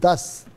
10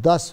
10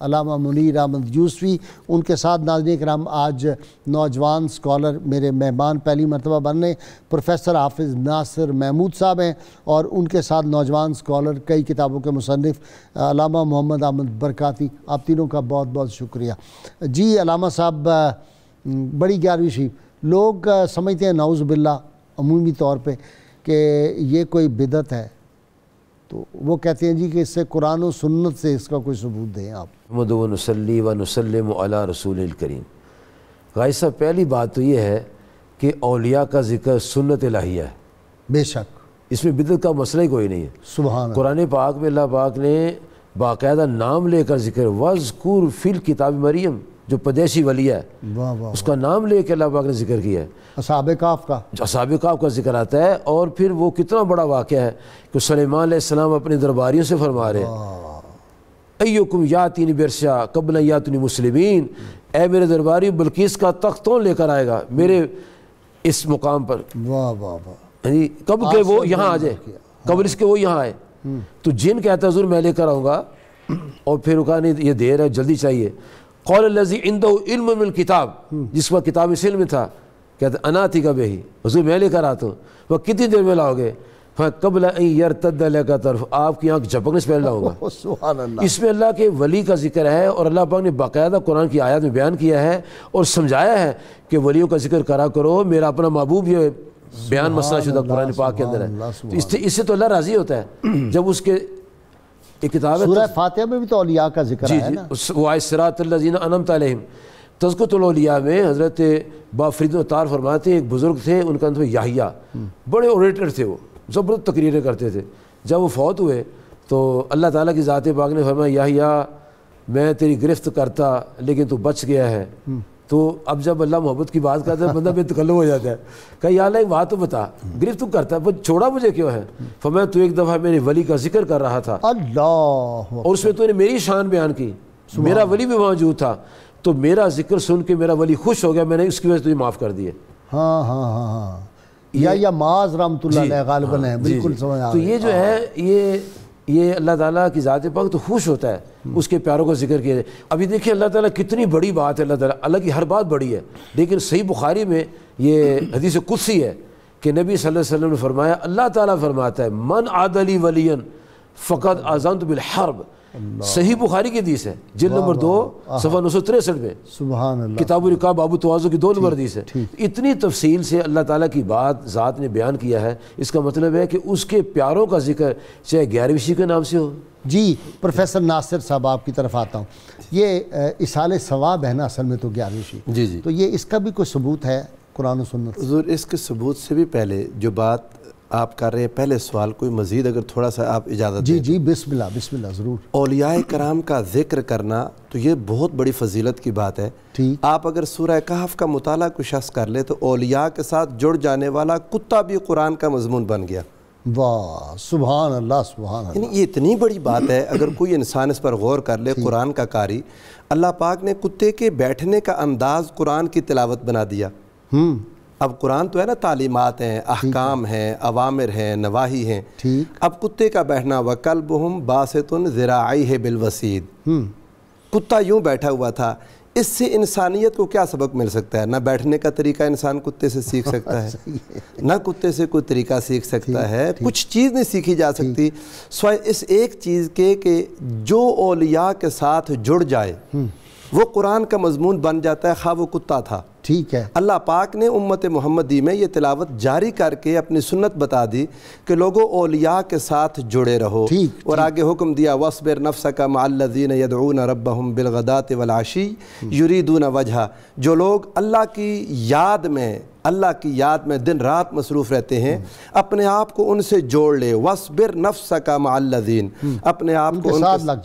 علامہ منیر احمد یوسفی، ان کے ساتھ ناظرین کرام آج نوجوان اسکالر میرے مہمان پہلی مرتبہ بن رہے پروفیسر حافظ ناصر محمود صاحب ہیں، اور ان کے ساتھ نوجوان اسکالر کئی کتابوں کے مصنف علامہ محمد احمد برکاتی۔ آپ تینوں کا بہت بہت شکریہ۔ جی علامہ صاحب، بڑی 11ویں شریف لوگ سمجھتے ہیں نعوذ باللہ عمومی طور پہ کہ یہ کوئی بدعت ہے، تو وہ کہتے ہیں جی کہ اس سے قرآن و سنت سے اس کا کوئی ثبوت دیں آپ۔ محمد و نصلی و نسلم علی رسول الکریم۔ غازی صاحب، پہلی بات تو یہ ہے کہ اولیاء کا ذکر سنت الہیہ ہے، بے شک، اس میں بدعت کا مسئلہ ہی کوئی نہیں ہے۔ سبحان اللہ۔ قرآن پاک میں اللہ پاک نے باقاعدہ نام لے کر ذکر وَاذْکُرْ فِی الْکِتَابِ مریم، جو پدیسی ولی ہے، واہ واہ، اس کا نام لے کے اللہ پاک نے ذکر کیا ہے۔ اصحاب کہف کا، اصحاب کہف کا ذکر آتا ہے، اور پھر وہ کتنا بڑا واقعہ ہے کہ سلیمان علیہ السلام اپنے درباریوں سے فرما رہے ہیں ایوکم یاتینی برشا قبل یاتونی مسلمین، اے میرے درباری بلقیس کا تخت کون لے کر آئے گا میرے اس مقام پر، واہ واہ واہ، کب کہ وہ یہاں آ جائے، قبل اس کے وہ یہاں آئے۔ تو جن کہتا ہے حضور میں لے کر آؤں گا، اور پھر کہا نہیں یہ دیر ہے، جلدی چاہیے۔ قول الذی عندہ علم من الکتاب، جس کا کتاب اس علم تھا، کہتا انا آتیک بہ، حضور میں لے کر آتا ہوں۔ وہ کتنی دیر میں لاؤ گے؟ قبل ان یرتد الیک طرف، آپ کی آنکھ جھپکنے سے پہلے لاؤں گا۔ سبحان اللہ۔ اس میں اللہ کے ولی کا ذکر ہے، اور اللہ پاک نے باقاعدہ قرآن کی آیات میں بیان کیا ہے اور سمجھایا ہے کہ ولیوں کا ذکر کرا کرو، میرا اپنا محبوب یہ بیان مسئلہ شدہ قرآن پاک کے اندر ہے۔ تو اس سے تو اللہ راضی ہوتا ہے جب اس کے ایک کتاب ہے۔ سورہ فاتحہ میں بھی تو اولیاء کا ذکر ہے نا، وہ صراط الذین انعمت علیہم، تذکرۃ الاولیاء میں حضرت بافرید الطار فرماتے ہیں، ایک بزرگ تھے، ان کا نام یحییٰ، بڑے اوریٹر تھے، وہ زبردست تقریریں کرتے تھے۔ جب وہ فوت ہوئے تو اللہ تعالیٰ کی ذات پاک نے فرمایا یحییٰ میں تیری گرفت کرتا لیکن تو بچ گیا ہے۔ تو اب جب اللہ محبت کی بات کرتا ہے بندہ بے تکلم ہو جاتا ہے، کہ یا اللہ ایک بات تو بتا، گرفت تو کرتا ہے، وہ چھوڑا مجھے کیوں ہے؟ فرمایا تو ایک دفعہ میرے ولی کا ذکر کر رہا تھا، اللہ، اور اس میں تو نے میری شان بیان کی، میرا ولی بھی موجود تھا، تو میرا ذکر سن کے میرا ولی خوش ہو گیا، میں نے اس کی وجہ سے تجھے معاف کر دیے۔ ہاں ہاں ہاں ہاں، یا معاذ رحمۃ اللہ علیہ غالباً ہے، بالکل سمجھ آ تو یہ جو ہے یہ اللہ تعالیٰ کی ذات پاک تو خوش ہوتا ہے اس کے پیاروں کو ذکر کیا جائے۔ ابھی دیکھیں اللہ تعالیٰ کتنی بڑی بات ہے، اللہ کی ہر بات بڑی ہے، لیکن صحیح بخاری میں یہ حدیث قدسی ہے کہ نبی صلی اللہ علیہ وسلم نے فرمایا، اللہ تعالیٰ فرماتا ہے من عاد لی ولیًا فقد آذنت بالحرب، صحیح بخاری کی حدیث ہے، جلد نمبر 2 صفحہ 963 میں، سبحان اللہ، کتاب الرقاب باب التواضع کی 2 نمبر حدیث ہے۔ اتنی تفصیل سے اللہ تعالیٰ کی بات ذات نے بیان کیا ہے، اس کا مطلب ہے کہ اس کے پیاروں کا ذکر چاہے 11ویں شریف کے نام سے ہو۔ جی پروفیسر ناصر صاحب آپ کی طرف آتا ہوں، یہ اصال ثواب ہے نا اصل میں تو 11ویں شریف، جی تو یہ اس کا بھی کوئی ثبوت ہے قرآن و سنت؟ حضور اس کے ثبوت سے بھی پہلے جو بات آپ کر رہے ہیں، پہلے سوال کوئی مزید اگر تھوڑا سا آپ اجازت دیں۔ جی بسم اللہ بسم اللہ، ضرور۔ اولیاء کرام کا ذکر کرنا تو یہ بہت بڑی فضیلت کی بات ہے۔ ٹھیک، آپ اگر سورہ کہف کا مطالعہ کوئی شخص کر لے تو اولیاء کے ساتھ جڑ جانے والا کتا بھی قرآن کا مضمون بن گیا۔ واہ سبحان اللہ سبحان اللہ، یعنی یہ اتنی بڑی بات ہے، اگر کوئی انسان اس پر غور کر لے، قرآن کا قاری، اللہ پاک نے کتے کے بیٹھنے کا انداز قرآن کی تلاوت بنا دیا۔ اب قرآن تو ہے نا، تعلیمات ہیں، احکام ہیں، اوامر ہیں، نواہی ہیں۔ ٹھیک، اب کتے کا بیٹھنا وَكَلْبُهُمْ بَاسِطٌ ذِرَاعَيْهِ بِالْوَسِيدِ، کتا یوں بیٹھا ہوا تھا، اس سے انسانیت کو کیا سبق مل سکتا ہے؟ نہ بیٹھنے کا طریقہ انسان کتے سے سیکھ سکتا ہے، نہ کتے سے کوئی طریقہ سیکھ سکتا ہے، کچھ چیز نہیں سیکھی جا سکتی سوائے اس ایک چیز کے کہ جو اولیاء کے ساتھ جڑ جائے وہ قرآن کا مضمون بن جاتا ہے، خواہ وہ کتا تھا۔ ٹھیک ہے، اللہ پاک نے امت محمدی میں یہ تلاوت جاری کر کے اپنی سنت بتا دی کہ لوگوں اولیاء کے ساتھ جڑے رہو، اور آگے حکم دیا وَاصْبِرْ نَفْسَكَ مَعَ الَّذِينَ يَدْعُونَ رَبَّهُمْ بِالْغَدَاةِ وَالْعَشِيِّ يُرِيدُونَ وَجْهَهُ، جو لوگ اللہ کی یاد میں دن رات مصروف رہتے ہیں، اپنے آپ کو ان سے جوڑ لے، وَاصْبِرْ نَفْسَكَ مَعَ الَّذِينَ، اپنے آپ کو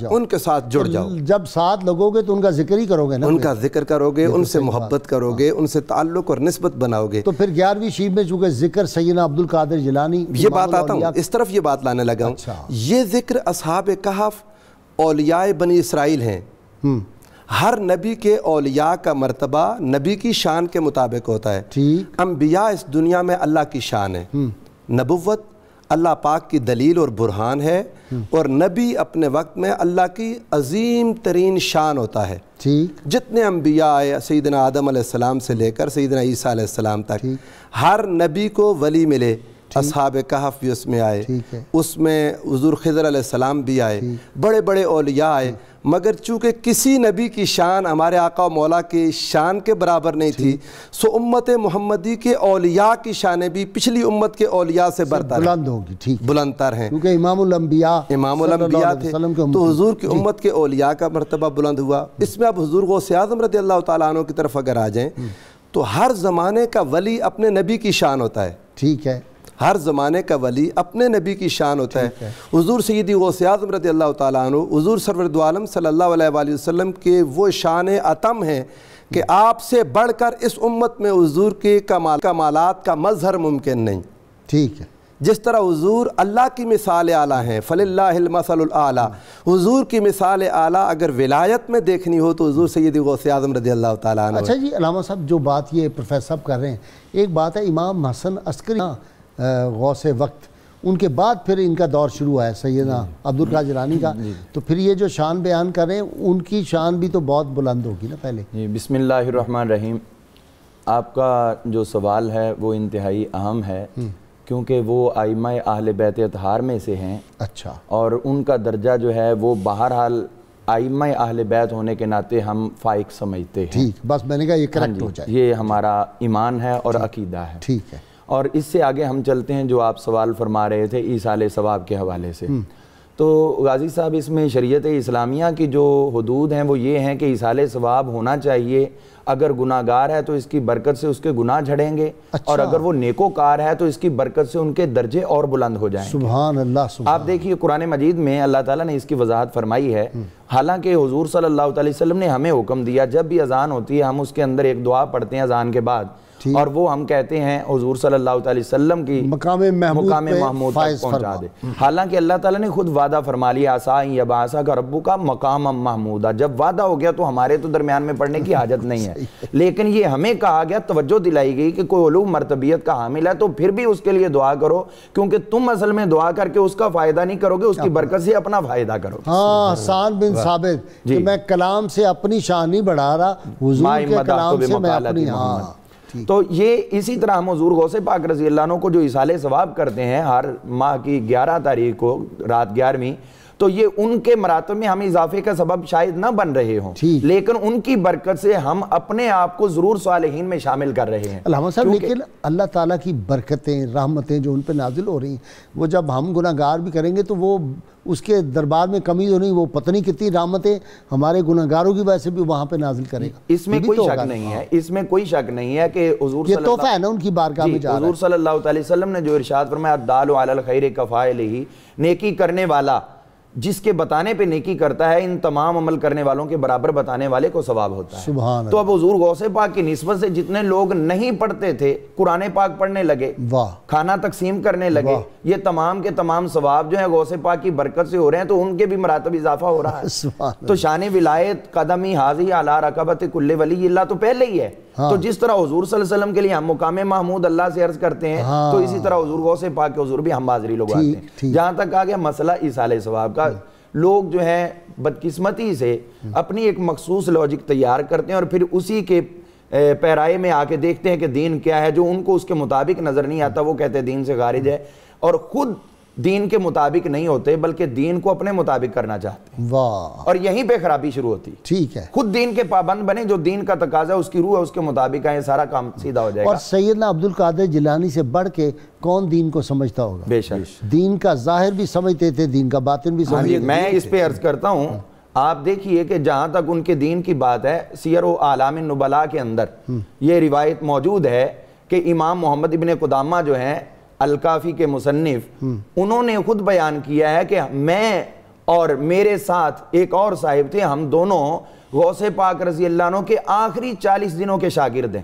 ان کے ساتھ جڑ جاؤ۔ جب ساتھ لگو گے تو ان کا ذکر ہی کرو گے نا، ان کا ذکر کرو گے، ان سے محبت کرو گے، ان سے تعلق اور نسبت بناؤ گے۔ تو پھر 11ویں شریف میں چونکہ ذکر سیدنا عبد القادر جیلانی، یہ بات آتا ہوں، اس طرف یہ بات لانے لگا ہوں، یہ ذکر اصحاب کہف اولیاء بنی اسرائیل ہیں۔ ہر نبی کے اولیاء کا مرتبہ نبی کی شان کے مطابق ہوتا ہے۔ انبیاء اس دنیا میں اللہ کی شان ہے، نبوت اللہ پاک کی دلیل اور برہان ہے، اور نبی اپنے وقت میں اللہ کی عظیم ترین شان ہوتا ہے. ٹھیک. جتنے انبیاء آئے سیدنا آدم علیہ السلام سے لے کر سیدنا عیسیٰ علیہ السلام تک، ہر نبی کو ولی ملے. اصحاب کہف بھی اس میں آئے، اس میں حضور خضر علیہ السلام بھی آئے، بڑے بڑے اولیاء آئے، مگر چونکہ کسی نبی کی شان ہمارے آقا و مولا کی شان کے برابر نہیں تھی، سو امت محمدی کے اولیاء کی شانیں بھی پچھلی امت کے اولیاء سے برتر بلند ہوگی. ٹھیک. بلند تر ہیں، کیونکہ امام الانبیاء تھے، تو حضور کی امت کے اولیاء کا مرتبہ بلند ہوا. اس میں اب حضور غوث اعظم رضی اللہ تعالیٰ عنہ کی طرف اگر آ جائیں تو ہر زمانے کا ولی اپنے نبی کی شان ہوتا ہے. ٹھیک ہے. ہر زمانے کا ولی اپنے نبی کی شان ہوتا ہے. حضور سیدی غوث اعظم رضی اللہ تعالیٰ عنہ حضور سرور دو عالم صلی اللہ علیہ وآلہ وسلم کے وہ شان عتم ہیں کہ آپ سے بڑھ کر اس امت میں حضور کے کمالات کا مظہر ممکن نہیں. ٹھیک ہے. جس طرح حضور اللہ کی مثال اعلیٰ ہیں، فَلِلَّهِ الْمَثَلُ الْأَعْلَى، حضور کی مثال اعلیٰ اگر ولایت میں دیکھنی ہو تو حضور سیدی غوث اعظم رضی اللہ تعالیٰ عنہ. اچھا جی، علامہ صاحب جو بات یہ پروفیسر صاحب کر رہے ہیں، ایک بات ہے امام حسن عسکری غوث وقت، ان کے بعد پھر ان کا دور شروع ہے سیدنا عبدالقادر جیلانی کا، تو پھر یہ جو شان بیان کر رہے ہیں ان کی شان بھی تو بہت بلند ہوگی نا پہلے. جی بسم اللہ الرحمن الرحیم. آپ کا جو سوال ہے وہ انتہائی اہم ہے، کیونکہ وہ ائمہ اہل بیت اطہار میں سے ہیں. اچھا. اور ان کا درجہ جو ہے وہ بہرحال ائمہ اہل بیت ہونے کے ناطے ہم فائق سمجھتے ہیں. ٹھیک، بس میں نے کہا یہ کریکٹ ہو جائے. یہ ہمارا ایمان ہے اور عقیدہ ہے. ٹھیک ہے. اور اس سے آگے ہم چلتے ہیں جو آپ سوال فرما رہے تھے ایصال ثواب کے حوالے سے. تو غازی صاحب اس میں شریعت اسلامیہ کی جو حدود ہیں وہ یہ ہیں کہ ایصال ثواب ہونا چاہیے. اگر گناہ گار ہے تو اس کی برکت سے اس کے گناہ جھڑیں گے، اور اگر وہ نیکوکار ہے تو اس کی برکت سے ان کے درجے اور بلند ہو جائیں گے. سبحان اللہ. آپ دیکھیے قرآن مجید میں اللہ تعالیٰ نے اس کی وضاحت فرمائی ہے. حالانکہ حضور صلی اللہ علیہ وسلم نے ہمیں حکم دیا جب بھی اذان ہوتی ہے ہم اس کے اندر ایک دعا پڑھتے ہیں اذان کے بعد، اور وہ ہم کہتے ہیں حضور صلی اللہ علیہ وسلم کی مقام محمود تک پہنچا دے. حالانکہ اللہ تعالیٰ نے خود وعدہ فرما لیا عسیٰ یبعثک ربک مقاما محمودا. جب وعدہ ہو گیا تو ہمارے تو درمیان میں پڑھنے کی حاجت نہیں ہے، لیکن یہ ہمیں کہا گیا، توجہ دلائی گئی کہ کوئی علو مرتبیت کا حامل ہے تو پھر بھی اس کے لیے دعا کرو، کیونکہ تم اصل میں دعا کر کے اس کا فائدہ نہیں کرو گے، اس کی برکت سے اپنا فائدہ کرو. ہاں، حسان بن ثابت کہ میں کلام سے اپنی شان نہیں بڑھا رہا، حضور کے کلام سے میں اپنی. تو یہ اسی طرح ہم حضور غوث پاک رضی اللہ عنہ کو جو ایصال ثواب کرتے ہیں ہر ماہ کی 11 تاریخ کو رات 11ویں، تو یہ ان کے مراتب میں ہم اضافے کا سبب شاید نہ بن رہے ہوں، لیکن ان کی برکت سے ہم اپنے آپ کو ضرور صالحین میں شامل کر رہے ہیں. علامہ صاحب لیکن اللہ تعالیٰ کی برکتیں رحمتیں جو ان پہ نازل ہو رہی ہیں، وہ جب ہم گناہ گار بھی کریں گے تو وہ اس کے دربار میں کمی تو نہیں، وہ پتہ نہیں کتنی رحمتیں ہمارے گناہ گاروں کی وجہ سے بھی وہاں پہ نازل کرے گا. اس میں کوئی شک نہیں ہے، اس میں کوئی شک نہیں ہے کہ حضور یہ تحفہ ہے نا ان کی بارگاہ میں جا رہا ہے. حضور صلی اللہ علیہ وسلم نے جو ارشاد فرمایا الدال علی الخیر کفاعلہ، نیکی کرنے والا جس کے بتانے پہ نیکی کرتا ہے ان تمام عمل کرنے والوں کے برابر بتانے والے کو ثواب ہوتا ہے. سبحان. تو اب حضور غوث پاک کی نسبت سے جتنے لوگ نہیں پڑھتے تھے قرآن پاک پڑھنے لگے، کھانا تقسیم کرنے لگے، یہ تمام کے تمام ثواب جو ہے غوث پاک کی برکت سے ہو رہے ہیں، تو ان کے بھی مراتب اضافہ ہو رہا ہے. تو شان ولایت قدمی حاضی علی رقبت کل ولی اللہ تو پہلے ہی ہے. تو جس طرح حضور صلی اللہ علیہ وسلم کے لیے ہم مقام محمود اللہ سے عرض کرتے ہیں، تو اسی طرح حضور غوث پاک کے حضور بھی ہم حاضری لوگ آتے ہیں. جہاں تک آ گیا مسئلہ ایصال ثواب کا، لوگ جو ہیں بدقسمتی سے اپنی ایک مخصوص لاجک تیار کرتے ہیں اور پھر اسی کے پیرائے میں آ کے دیکھتے ہیں کہ دین کیا ہے، جو ان کو اس کے مطابق نظر نہیں آتا وہ کہتے ہیں دین سے خارج ہے، اور خود دین کے مطابق نہیں ہوتے بلکہ دین کو اپنے مطابق کرنا چاہتے ہیں. اور یہیں پہ خرابی شروع ہوتی. ٹھیک ہے. خود دین کے پابند بنے، جو دین کا تقاضا ہے اس کی روح ہے اس کے مطابق آئے، سارا کام سیدھا ہو جائے گا. اور سیدنا عبدالقادر جیلانی سے بڑھ کے کون دین کو سمجھتا ہوگا؟ بے شک. دین کا ظاہر بھی سمجھتے تھے، دین کا باطن بھی سمجھتے تھے. میں اس پہ عرض کرتا ہوں، آپ دیکھیے کہ جہاں تک ان کے دین کی بات ہے، سیر و اعلام النبلاء کے اندر یہ روایت موجود ہے کہ امام محمد ابن قدامہ جو ہیں الکافی کے مصنف، انہوں نے خود بیان کیا ہے کہ میں اور میرے ساتھ ایک اور صاحب تھے، ہم دونوں غوث پاک رضی اللہ عنہ کے آخری 40 دنوں کے شاگرد ہیں.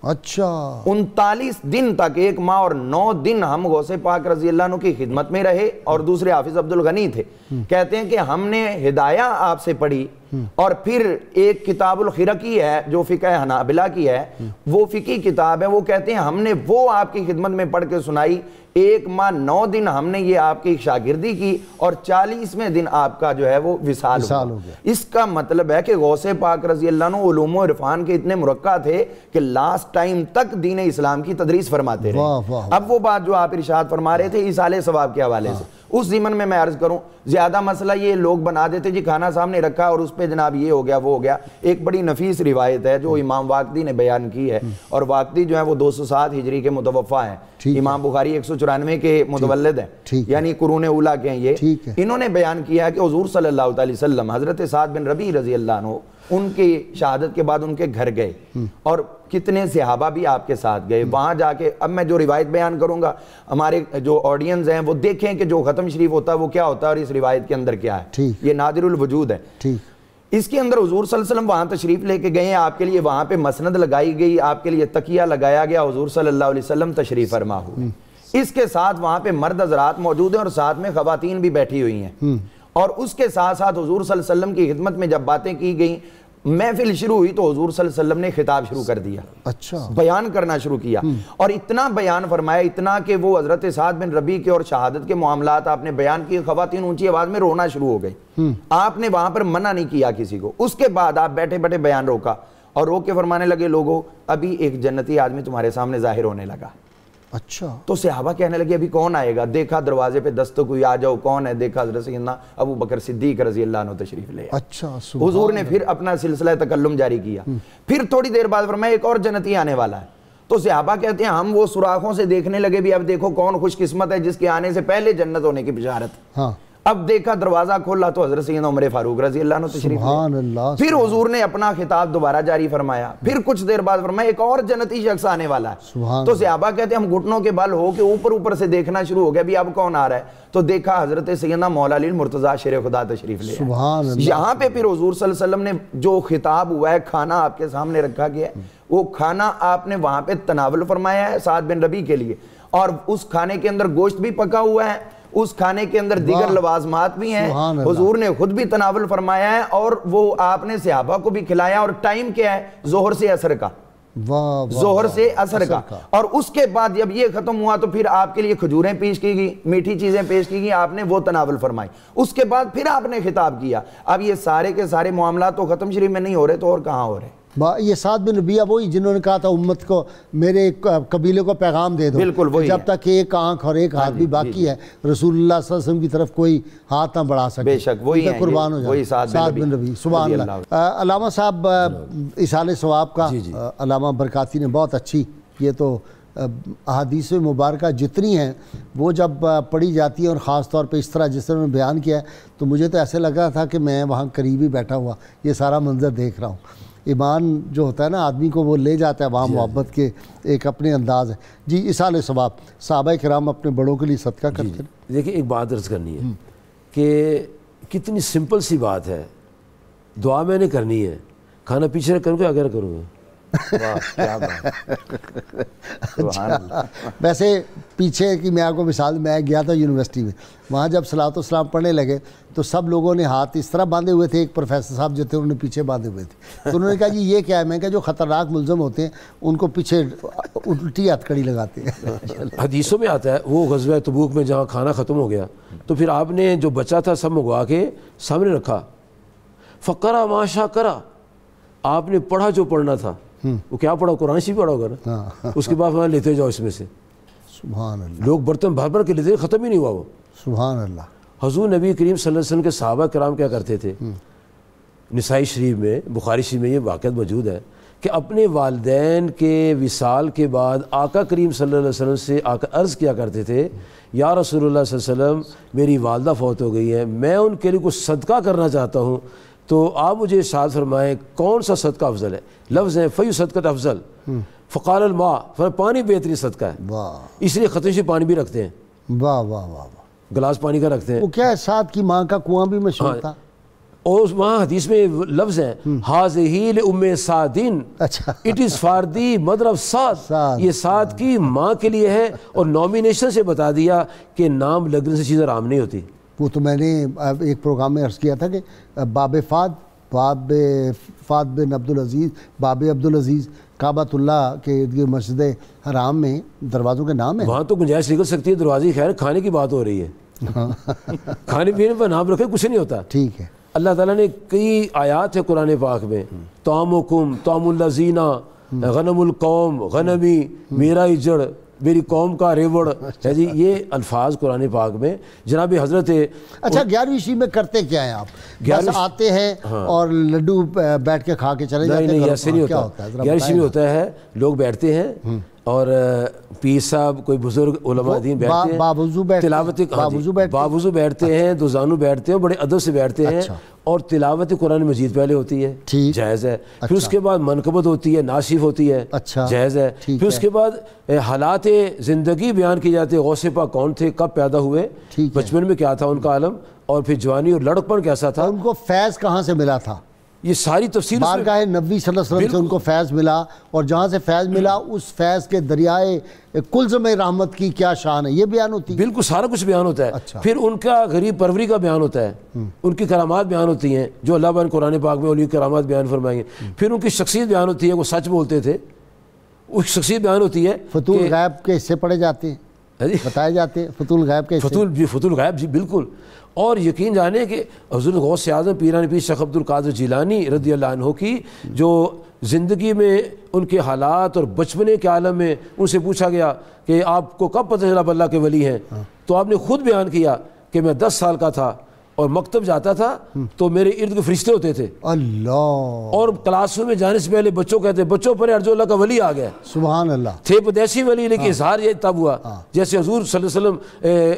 اچھا. 39 دن تک، 1 ماہ اور 9 دن ہم غوث پاک رضی اللہ عنہ کی خدمت میں رہے، اور دوسرے حافظ عبدالغنی تھے. کہتے ہیں کہ ہم نے ہدایہ آپ سے پڑھی اور پھر ایک کتاب الخرقی ہے جو فقہ حنابلہ کی ہے، وہ فقی کتاب ہے، وہ کہتے ہیں ہم نے وہ آپ کی خدمت میں پڑھ کے سنائی، 1 ماہ 9 دن ہم نے یہ آپ کی شاگردی کی اور 40ویں دن آپ کا جو ہے وہ وصال ہو گیا۔ اس کا مطلب ہے کہ غوث پاک رضی اللہ عنہ علوم و عرفان کے اتنے مرقع تھے کہ لاسٹ ٹائم تک دین اسلام کی تدریس فرماتے رہے۔ اب وہ بات جو آپ ارشاد فرما رہے تھے ایصال ثواب کے حوالے سے، اس ضمن میں عرض کروں، زیادہ مسئلہ یہ لوگ بنا دیتے جی کھانا سامنے رکھا اور اس پہ جناب یہ ہو گیا وہ ہو گیا۔ ایک بڑی نفیس روایت ہے جو امام واقدی نے بیان کی ہے، اور واقدی جو ہے وہ 207 ہجری کے متوفا ہیں، امام بخاری 194 کے متولد ہیں، یعنی قرون اولیٰ کے ہیں یہ۔ انہوں نے بیان کیا ہے کہ حضور صلی اللہ علیہ وسلم حضرت سعد بن ربیع رضی اللہ عنہ ان کی شہادت کے بعد ان کے گھر گئے اور کتنے صحابہ بھی آپ کے ساتھ گئے۔ وہاں جا کے اب میں جو روایت بیان کروں گا ہمارے جو آڈینس ہیں وہ دیکھیں کہ جو ختم شریف ہوتا ہے وہ کیا ہوتا ہے اور اس روایت کے اندر کیا ہے۔ یہ نادر الوجود ہے۔ اس کے اندر حضور صلی اللہ علیہ وسلم وہاں تشریف لے کے گئے ہیں، آپ کے لیے وہاں پہ مسند لگائی گئی، آپ کے لیے تکیہ لگایا گیا، حضور صلی اللہ علیہ وسلم تشریف فرما ہوئے۔ اس کے ساتھ وہاں پہ مرد حضرات موجود ہیں اور ساتھ میں خواتین بھی بیٹھی ہوئی ہیں، اور اس کے ساتھ ساتھ حضور صلی اللہ علیہ وسلم کی خدمت میں جب باتیں کی گئیں، محفل شروع ہوئی تو حضور صلی اللہ علیہ وسلم نے خطاب شروع کر دیا، بیان کرنا شروع کیا، اور اتنا بیان فرمایا، اتنا کہ وہ حضرت سعد بن ربیع کے اور شہادت کے معاملات آپ نے بیان کیے، خواتین اونچی آواز میں رونا شروع ہو گئی، آپ نے وہاں پر منع نہیں کیا کسی کو۔ اس کے بعد آپ بیٹھے بیٹھے بیان روکا اور روک کے فرمانے لگے لوگوں ابھی ایک جنتی آدمی تمہارے سامنے ظاہر ہونے لگا۔ اچھا، تو صحابہ کہنے لگے ابھی کون آئے گا؟ دیکھا دروازے پہ دستک ہوئی، آ جاؤ، کون ہے؟ دیکھا حضرت سیدنا ابو بکر صدیق رضی اللہ عنہ تشریف لے۔ اچھا، حضور نے پھر اپنا سلسلہ تکلم جاری کیا، پھر تھوڑی دیر بعد فرمایا ایک اور جنتی آنے والا ہے۔ تو صحابہ کہتے ہیں ہم وہ سوراخوں سے دیکھنے لگے بھی اب دیکھو کون خوش قسمت ہے جس کے آنے سے پہلے جنت ہونے کی بشارت۔ اب دیکھا دروازہ کھولا تو حضرت سیدنا عمر فاروق رضی اللہ عنہ تشریف لے۔ پھر حضور نے اپنا خطاب دوبارہ جاری فرمایا، پھر کچھ دیر بعد فرمایا ایک اور جنتی شخص آنے والا ہے۔ تو صحابہ کہتے ہیں ہم گھٹنوں کے بل ہو کے اوپر سے دیکھنا شروع ہو گیا بھی اب کون آ رہا ہے، تو دیکھا حضرت سیدنا مولا علی المرتضیٰ شیر خدا تشریف لے۔ یہاں پہ پھر حضور صلی اللہ علیہ وسلم نے جو خطاب ہوا ہے، کھانا آپ کے سامنے رکھا گیا ہے، وہ کھانا آپ نے وہاں پہ تناول فرمایا ہے سعد بن ربیع کے لیے، اور اس کھانے کے اندر گوشت بھی پکا ہوا ہے، اس کھانے کے اندر دیگر لوازمات بھی ہیں، حضور نے خود بھی تناول فرمایا ہے، اور وہ آپ نے صحابہ کو بھی کھلایا، اور ٹائم کیا ہے؟ ظہر سے عصر کا، ظہر سے عصر کا۔ اور اس کے بعد جب یہ ختم ہوا تو پھر آپ کے لیے کھجوریں پیش کی گئی، میٹھی چیزیں پیش کی گئی، آپ نے وہ تناول فرمائی۔ اس کے بعد پھر آپ نے خطاب کیا۔ اب یہ سارے کے سارے معاملات تو ختم شریف میں نہیں ہو رہے تو اور کہاں ہو رہے؟ یہ سعد بن ربیع وہی جنہوں نے کہا تھا امت کو میرے قبیلے کو پیغام دے دو، بالکل وہی، جب تک ایک آنکھ اور ایک ہاتھ بھی باقی ہے رسول اللہ صلی اللہ علیہ وسلم کی طرف کوئی ہاتھ نہ بڑھا سکے۔ بے شک وہی ہیں، قربان ہو جائے سعد بن ربیع، سبحان اللہ۔ علامہ صاحب ایصال ثواب کا علامہ برکاتی نے بہت اچھی، یہ تو احادیث مبارکہ جتنی ہیں وہ جب پڑھی جاتی ہیں، اور خاص طور پہ اس طرح جس طرح انہوں نے بیان کیا ہے تو مجھے تو ایسے لگ رہا تھا کہ میں وہاں قریب ہی بیٹھا ہوا یہ سارا منظر دیکھ رہا ہوں۔ ایمان جو ہوتا ہے نا آدمی کو وہ لے جاتا ہے وہاں، محبت کے ایک اپنے انداز ہے۔ جی ایصال ثواب، صحابہ کرام اپنے بڑوں کے لیے صدقہ کرتے ہیں۔ دیکھیں ایک بات عرض کرنی ہے کہ کتنی سمپل سی بات ہے، دعا میں نے کرنی ہے، کھانا پیچھے کروں گا اگر کروں گا۔ ویسے پیچھے کی میں آپ کو مثال، میں گیا تھا یونیورسٹی میں، وہاں جب صلاۃ و سلام پڑھنے لگے تو سب لوگوں نے ہاتھ اس طرح باندھے ہوئے تھے، ایک پروفیسر صاحب جو تھے انہوں نے پیچھے باندھے ہوئے تھے، تو انہوں نے کہا جی یہ کیا ہے؟ میں کہا جو خطرناک ملزم ہوتے ہیں ان کو پیچھے الٹی ہتھ کڑی لگاتے ہیں۔ حدیثوں میں آتا ہے وہ غزوہ تبوک میں جہاں کھانا ختم ہو گیا تو پھر آپ نے جو بچا تھا سب منگوا کے سامنے رکھا، فقرا ما شاء کرا، آپ نے پڑھا جو پڑھنا تھا، وہ کیا پڑھا؟ قرآن شریف پڑھا ہوگا نا، اس کے بعد وہاں لیتے جاؤ اس میں سے۔ سبحان اللہ، لوگ برتن بھر بھر کے لیتے، ختم ہی نہیں ہوا وہ۔ سبحان اللہ۔ حضور نبی کریم صلی اللہ علیہ وسلم کے صحابہ کرام کیا کرتے تھے؟ نسائی شریف میں، بخاری شریف میں یہ واقعہ موجود ہے کہ اپنے والدین کے وصال کے بعد آقا کریم صلی اللہ علیہ وسلم سے عرض کیا کرتے تھے، یا رسول اللہ صلی اللہ علیہ وسلم میری والدہ فوت ہو گئی ہے، میں ان کے لیے کچھ صدقہ کرنا چاہتا ہوں، تو آپ مجھے ارشاد فرمائیں کون سا صدقہ افضل ہے؟ لفظ ہے فی صدقۃ افضل، فقال الماء، پانی بہترین صدقہ ہے، اس لیے خطرے سے پانی بھی رکھتے ہیں، واہ واہ واہ، گلاس پانی کا رکھتے ہیں۔ وہ کیا ہے؟ سعد کی ماں کا کنواں بھی مشہور تھا، اور وہاں حدیث میں لفظ ہے ہاذہ لام سعد، اچھا it is for the mother of Saad, یہ سعد کی ماں کے لیے ہے، اور نامینیشن سے بتا دیا کہ نام لگنے سے چیز آرام نہیں ہوتی۔ وہ تو میں نے ایک پروگرام میں عرض کیا تھا کہ باب فاد فات بن عبدالعزیز، باب عبدالعزیز، کعبۃ اللہ کے ارد گرد مسجد حرام میں دروازوں کے نام ہیں. وہاں تو گنجائش نکل سکتی ہے دروازے، خیر کھانے کی بات ہو رہی ہے. کھانے پینے پر نام رکھے کچھ نہیں ہوتا. ٹھیک ہے. اللہ تعالیٰ نے کئی آیات ہے قرآن پاک میں، طعامکم طعام الذین، غنم القوم غنمی، میرا اجڑ میری قوم کا ریوڑ ہے جی، یہ الفاظ قرآن پاک میں. جناب حضرت اچھا 11ویں شب میں کرتے کیا ہیں آپ؟ بس آتے ہیں اور لڈو بیٹھ کے کھا کے چلے جاتے ہیں؟ نہیں ایسے نہیں ہوتا. 11ویں شب میں ہوتا ہے لوگ بیٹھتے ہیں اور پیر صاحب کوئی بزرگ علماء دین بیٹھتے ہیں، باوضو بیٹھتے ہیں، دو زانو بیٹھتے ہیں، بڑے ادب سے بیٹھتے ہیں اور تلاوت قرآن مجید پہلے ہوتی ہے، جائز ہے. پھر اس کے بعد منقبت ہوتی ہے، ناشف ہوتی ہے، جائز ہے. پھر اس کے بعد حالات زندگی بیان کی جاتی ہے، غوث پاک کون تھے، کب پیدا ہوئے، بچپن میں کیا تھا ان کا عالم، اور پھر جوانی اور لڑکپن کیسا تھا، ان کو فیض کہاں سے ملا تھا، یہ ساری تفصیل بارگاہ نبی صلی اللہ علیہ وسلم سے ان کو فیض ملا، اور جہاں سے فیض ملا اس فیض کے دریائے کلزم رحمت کی کیا شان ہے، یہ بیان ہوتی ہے. بالکل سارا کچھ بیان ہوتا ہے. پھر ان کا غریب پروری کا بیان ہوتا ہے، ان کی کرامات بیان ہوتی ہیں جو اللہ بان قرآن پاک میں اولیاء کرامات بیان فرمائیں گے. پھر ان کی شخصیت بیان ہوتی ہے، وہ سچ بولتے تھے، وہ شخصیت بیان ہوتی ہے. فتول غیب کے حصے پڑھے جاتے ہیں، بتائے جاتے ہیں فتول غیب کے حصے. فتول غیب جی بالکل. اور یقین جانے کہ حضرت غوث اعظم پیران پیر شیخ عبد القادر جیلانی رضی اللہ عنہ کی جو زندگی میں ان کے حالات اور بچپنے کے عالم میں ان سے پوچھا گیا کہ آپ کو کب پتہ چلا اللہ کے ولی ہیں، تو آپ نے خود بیان کیا کہ میں 10 سال کا تھا اور مکتب جاتا تھا تو میرے ارد گرد فرشتے ہوتے تھے اللہ، اور کلاس روم میں جانے سے پہلے بچوں کہتے بچوں پر ارجو اللہ کا ولی آ گیا. سبحان اللہ. تھے پدیسی ولی لیکن اظہار یہ تب ہوا جیسے حضور صلی اللہ علیہ وسلم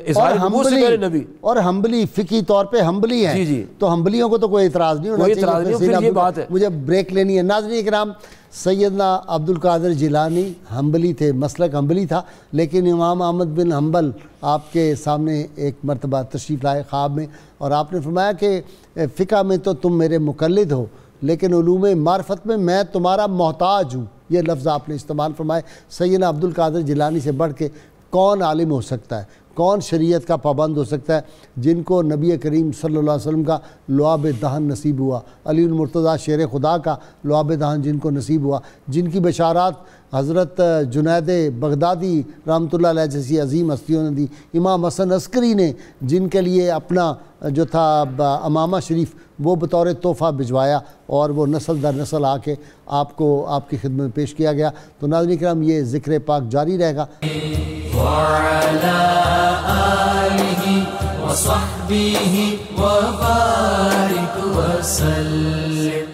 اظہار نبوت سے پہلے نبی، اور ہمبلی فقہی طور پہ ہمبلی ہیں. جی تو ہمبلیوں کو تو کوئی اعتراض نہیں ہونا چاہیے. پھر یہ بات ہے. مجھے بریک لینی ہے. ناظرین کرام، سیدنا عبد القادر جیلانی حنبلی تھے، مسلک حنبلی تھا، لیکن امام احمد بن حنبل آپ کے سامنے ایک مرتبہ تشریف لائے خواب میں، اور آپ نے فرمایا کہ فقہ میں تو تم میرے مقلد ہو لیکن علوم معرفت میں میں تمہارا محتاج ہوں. یہ لفظ آپ نے استعمال فرمائے. سیدنا عبد القادر جیلانی سے بڑھ کے کون عالم ہو سکتا ہے، کون شریعت کا پابند ہو سکتا ہے جن کو نبی کریم صلی اللہ علیہ وسلم کا لعاب دہن نصیب ہوا، علی المرتضیٰ شیر خدا کا لعاب دہن جن کو نصیب ہوا، جن کی بشارات حضرت جنید بغدادی رحمۃ اللہ علیہ جیسی عظیم ہستیوں نے دی، امام حسن عسکری نے جن کے لیے اپنا جو تھا امامہ شریف وہ بطور تحفہ بھجوایا اور وہ نسل در نسل آ کے آپ کو آپ کی خدمت میں پیش کیا گیا. تو ناظرین کرام یہ ذکر پاک جاری رہے گا. وعلى آله وصحبه وبارك وسلم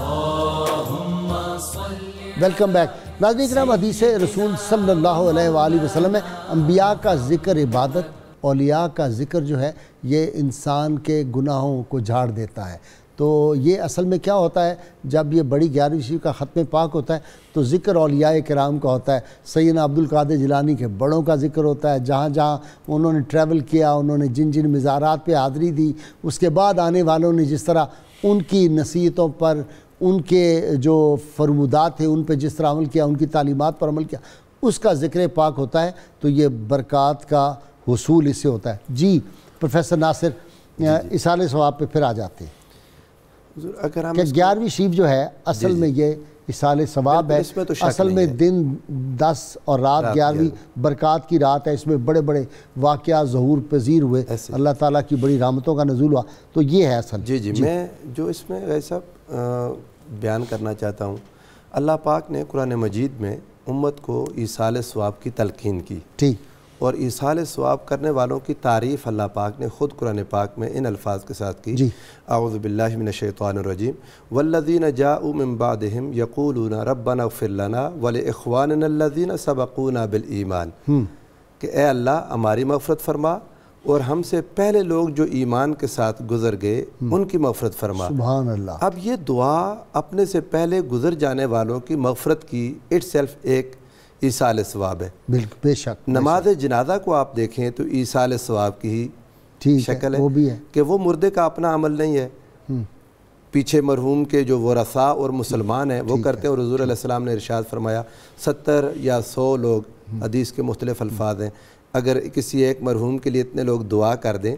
اللهم صل. Welcome back. ناظرین کرام، حدیث رسول صلی اللہ علیہ وآلہ وسلم ہے انبیاء کا ذکر عبادت، اولیاء کا ذکر جو ہے یہ انسان کے گناہوں کو جھاڑ دیتا ہے. تو یہ اصل میں کیا ہوتا ہے، جب یہ بڑی 11ویں شب کا ختم پاک ہوتا ہے تو ذکر اولیاء کرام کا ہوتا ہے. سیدنا عبد القادر جیلانی کے بڑوں کا ذکر ہوتا ہے، جہاں جہاں انہوں نے ٹریول کیا، انہوں نے جن جن مزارات پہ حاضری دی، اس کے بعد آنے والوں نے جس طرح ان کی نصیحتوں پر، ان کے جو فرمودات ہیں ان پہ جس طرح عمل کیا، ان کی تعلیمات پر عمل کیا، اس کا ذکر پاک ہوتا ہے. تو یہ برکات کا حصول اس سے ہوتا ہے. جی پروفیسر ناصر، اصالِ ثواب پہ پھر آ جاتے ہیں اگر ہم کہ 11ویں شب جو ہے اصل میں یہ اصالِ ثواب ہے، اصل میں دن 10 اور رات 11ویں برکات کی رات ہے. اس میں بڑے بڑے واقعات ظہور پذیر ہوئے، اللہ تعالیٰ کی بڑی رحمتوں کا نزول ہوا. تو یہ ہے اصل. جی میں جو اس میں ایسا بیان کرنا چاہتا ہوں، اللہ پاک نے قرآن مجید میں امت کو ایصال ثواب کی تلقین کی، ٹھیک، اور ایصال ثواب کرنے والوں کی تعریف اللہ پاک نے خود قرآن پاک میں ان الفاظ کے ساتھ کی. اعوذ باللہ من الشیطان الرجیم والذین جاءوا من بعدہم یقولون ربنا اغفر لنا ولاخواننا الذین سبقونا بالایمان، کہ اے اللہ ہماری مغفرت فرما اور ہم سے پہلے لوگ جو ایمان کے ساتھ گزر گئے ان کی مغفرت فرما. سبحان اللہ. اب یہ دعا اپنے سے پہلے گزر جانے والوں کی مغفرت کی اٹ سیلف ایک ایصال ثواب ہے. بالکل، بے شک. نماز جنازہ کو آپ دیکھیں تو ایصال ثواب کی ہی شکل ہے، وہ بھی ہے کہ وہ مردے کا اپنا عمل نہیں ہے، پیچھے مرحوم کے جو ورثاء اور مسلمان ہیں وہ کرتے ہیں. اور حضور علیہ السلام نے ارشاد فرمایا 70 یا 100 لوگ، حدیث کے مختلف الفاظ ہیں، اگر کسی ایک مرحوم کے لیے اتنے لوگ دعا کر دیں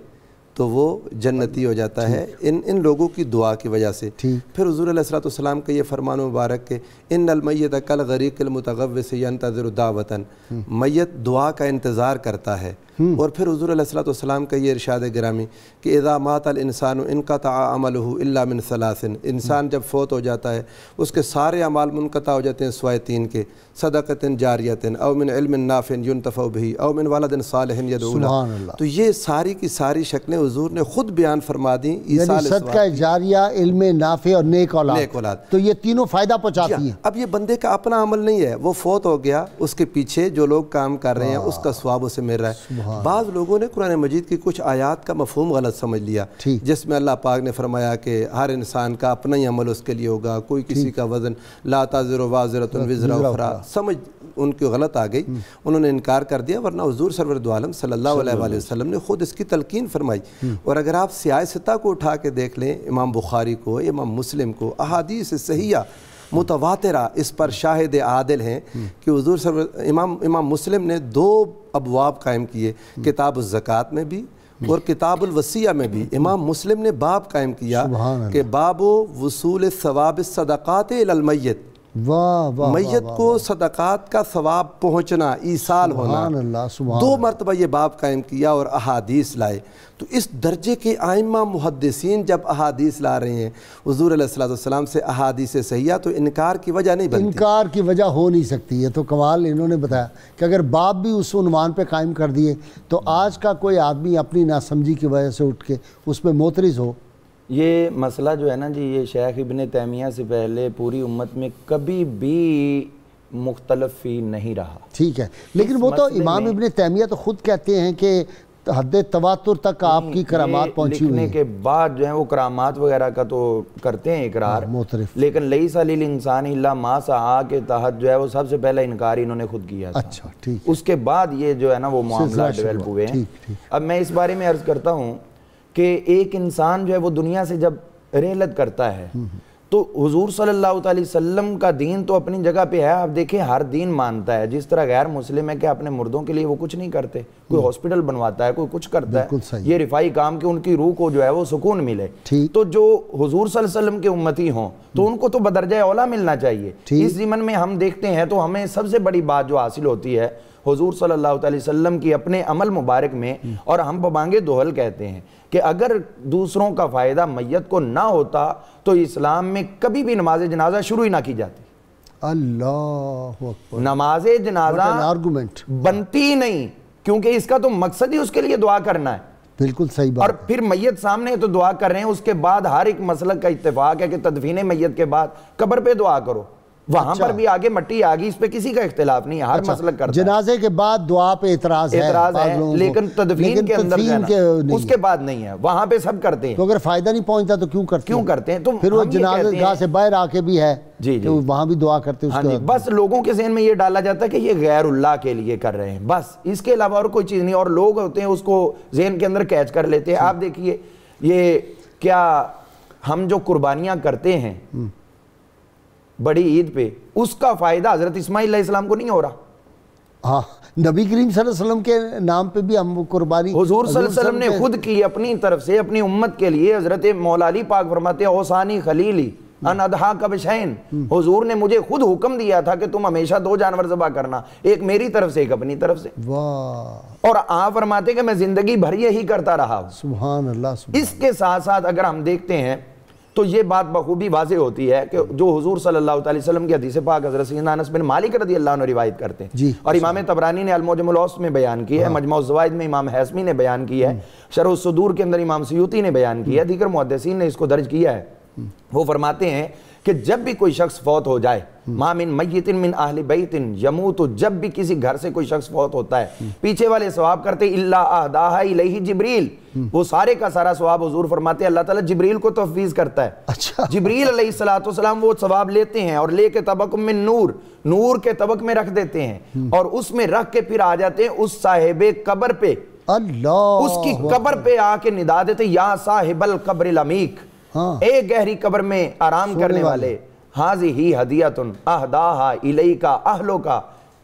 تو وہ جنتی ہو جاتا ہے ان لوگوں کی دعا کی وجہ سے۔ پھر حضور علیہ الصلوۃ والسلام کا یہ فرمان مبارک کہ ان المیت کالغریق المتغوص ینتظر دعوۃ، میت دعا کا انتظار کرتا ہے۔ اور پھر حضور علیہ الصلوۃ والسلام کا یہ ارشاد گرامی کہ اذا مات الانسان انقطع عملہ الا من ثلاث، انسان جب فوت ہو جاتا ہے اس کے سارے اعمال منقطع ہو جاتے ہیں سوائے تین کے، صدقۃ جاریۃ او من علم نافع ينتفع به او من ولد صالح يدعو له۔ تو یہ ساری کی ساری شکلیں حضور نے خود بیان فرما دیں، یعنی صدقہ جاریہ، علم نافع اور نیک اولاد، تو یہ تینوں فائدہ پہنچاتی ہیں۔ اب یہ بندے کا اپنا عمل نہیں ہے، وہ فوت ہو گیا، اس کے پیچھے جو لوگ کام کر رہے ہیں اس کا ثواب اسے مل رہا ہے۔ بعض لوگوں نے قرآن مجید کی کچھ آیات کا مفہوم غلط سمجھ لیا، جس میں اللہ پاک نے فرمایا کہ ہر انسان کا اپنا ہی عمل اس کے لیے ہوگا، کوئی کسی کا وزن لا تزر وازرۃ وزر اخری، سمجھ ان کی غلط آ گئی، انہوں نے انکار کر دیا، ورنہ حضور سرور دو عالم صلی اللہ علیہ وآلہ وسلم نے خود اس کی تلقین فرمائی۔ اور اگر آپ سیاہ ستہ کو اٹھا کے دیکھ لیں، امام بخاری کو، امام مسلم کو، احادیث صحیحہ متواترہ اس پر شاہد عادل ہیں کہ حضور امام مسلم نے 2 ابواب قائم کیے، کتاب الزکوٰۃ میں بھی اور کتاب الوصیہ میں بھی۔ امام مسلم نے باب قائم کیا کہ باب وصول ثواب الصدقات الی المیت، میت کو صدقات کا ثواب پہنچنا، ایصال ہونا۔ 2 مرتبہ یہ باب قائم کیا اور احادیث لائے۔ تو اس درجے کے ائمہ محدثین جب احادیث لا رہے ہیں حضور علیہ الصلوۃ والسلام سے احادیث صحیحہ، تو انکار کی وجہ نہیں بنتی، انکار کی وجہ ہو نہیں سکتی۔ یہ تو کمال انہوں نے بتایا کہ اگر باب بھی اس عنوان پہ قائم کر دیے تو آج کا کوئی آدمی اپنی ناسمجھی کی وجہ سے اٹھ کے اس پہ معترض ہو۔ یہ مسئلہ جو ہے نا جی، یہ شیخ ابن تیمیہ سے پہلے پوری امت میں کبھی بھی مختلف ہی نہیں رہا۔ ٹھیک ہے، لیکن وہ تو امام ابن تیمیہ تو خود کہتے ہیں کہ حد تواتر تک آپ کی کرامات پہنچی ہوئی ہیں۔ لکھنے کے بعد جو ہے وہ کرامات وغیرہ کا تو کرتے ہیں اقرار، لیکن لیس للانسان الا ما سعی کے تحت جو ہے وہ سب سے پہلا انکار انہوں نے خود کیا تھا۔ اچھا ٹھیک، اس کے بعد یہ جو ہے نا وہ معاملات ڈیولپ ہوئے ہیں۔ اب میں اس بارے میں عرض کرتا ہوں کہ ایک انسان جو ہے وہ دنیا سے جب رحلت کرتا ہے تو حضور صلی اللہ علیہ وسلم کا دین تو اپنی جگہ پہ ہے، آپ دیکھیں ہر دین مانتا ہے، جس طرح غیر مسلم ہے کہ اپنے مردوں کے لیے وہ کچھ نہیں کرتے، کوئی ہاسپٹل بنواتا ہے، کوئی کچھ کرتا ہے، یہ رفائی کام کہ ان کی روح کو جو ہے وہ سکون ملے۔ تو جو حضور صلی اللہ علیہ وسلم کے امتی ہوں تو ان کو تو بدرجہ اولا ملنا چاہیے۔ اس ضمن میں ہم دیکھتے ہیں تو ہمیں سب سے بڑی بات جو حاصل ہوتی ہے حضور صلی اللہ علیہ وسلم کی اپنے عمل مبارک میں، اور ہم ببانگ دوحل کہتے ہیں کہ اگر دوسروں کا فائدہ میت کو نہ ہوتا تو اسلام میں کبھی بھی نماز جنازہ شروع ہی نہ کی جاتی۔ اللہ اکبر، نماز جنازہ بنتی نہیں، کیونکہ اس کا تو مقصد ہی اس کے لیے دعا کرنا ہے۔ بالکل صحیح بات۔ اور پھر میت سامنے تو دعا کر رہے ہیں، اس کے بعد ہر ایک مسلک کا اتفاق ہے کہ تدفین میت کے بعد قبر پہ دعا کرو، وہاں پر بھی آگے مٹی آگی، اس پہ کسی کا اختلاف نہیں ہے، ہر مسلک کرتا ہے۔ جنازے کے بعد دعا پہ اعتراض ہے، لیکن تدفین کے اندر اس کے بعد نہیں ہے، وہاں پہ سب کرتے ہیں۔ تو اگر فائدہ نہیں پہنچتا تو کیوں کرتے ہیں؟ پھر وہ جنازے گاہ سے باہر آ کے بھی ہے تو وہاں بھی دعا کرتے ہیں۔ بس لوگوں کے ذہن میں یہ ڈالا جاتا ہے کہ یہ غیر اللہ کے لیے کر رہے ہیں، بس اس کے علاوہ اور کوئی چیز نہیں، اور لوگ ہوتے ہیں اس کو ذہن کے اندر کیچ کر لیتے ہیں۔ آپ دیکھیے یہ کیا ہم جو قربانیاں کرتے ہیں بڑی عید پہ، اس کا فائدہ حضرت اسماعیل علیہ السلام کو نہیں ہو رہا۔ ہاں، نبی کریم صلی اللہ علیہ وسلم کے نام پہ بھی ہم قربانی حضور صلی اللہ علیہ وسلم نے خود کی اپنی طرف سے اپنی امت کے لیے۔ حضرت مولا علی پاک فرماتے ہیں اوصانی خلیلی ان اضحاک بشین، حضور نے مجھے خود حکم دیا تھا کہ تم ہمیشہ 2 جانور ذبح کرنا، ایک میری طرف سے ایک اپنی طرف سے۔ اور آپ فرماتے ہیں کہ میں زندگی بھر یہی کرتا رہا ہوں۔ سبحان اللہ۔ اس کے ساتھ ساتھ اگر ہم دیکھتے ہیں تو یہ بات بخوبی واضح ہوتی ہے کہ جو حضور صلی اللہ علیہ وسلم کی حدیث پاک حضرت سیدنا انس بن مالک رضی اللہ عنہ روایت کرتے ہیں، اور امام طبرانی نے المعجم الاوسط میں بیان کی ہے، مجمع الزوائد میں امام حیثمی نے بیان کی ہے، شرح الصدور کے اندر امام سیوطی نے بیان کی ہے، دیگر محدثین نے اس کو درج کیا ہے۔ وہ فرماتے ہیں کہ جب بھی کوئی شخص فوت ہو جائے، ما من میت من اہل بیت یموت، جب بھی کسی گھر سے کوئی شخص فوت ہوتا ہے، پیچھے والے ثواب کرتے الا اہداہا الیہ جبریل، وہ سارے کا سارا ثواب حضور فرماتے ہیں اللہ تعالیٰ جبریل کو تفویض کرتا ہے۔ جبریل علیہ السلام وہ ثواب لیتے ہیں اور لے کے طبق میں نور کے طبق میں رکھ دیتے ہیں، اور اس میں رکھ کے پھر آ جاتے ہیں اس صاحب قبر پہ، اس کی قبر پہ آ کے ندا دیتے یا صاحب القبر العمیق، اے گہری قبر میں آرام کرنے والے، ہاذہ ہدیۃ اہداہا الیک اہلک،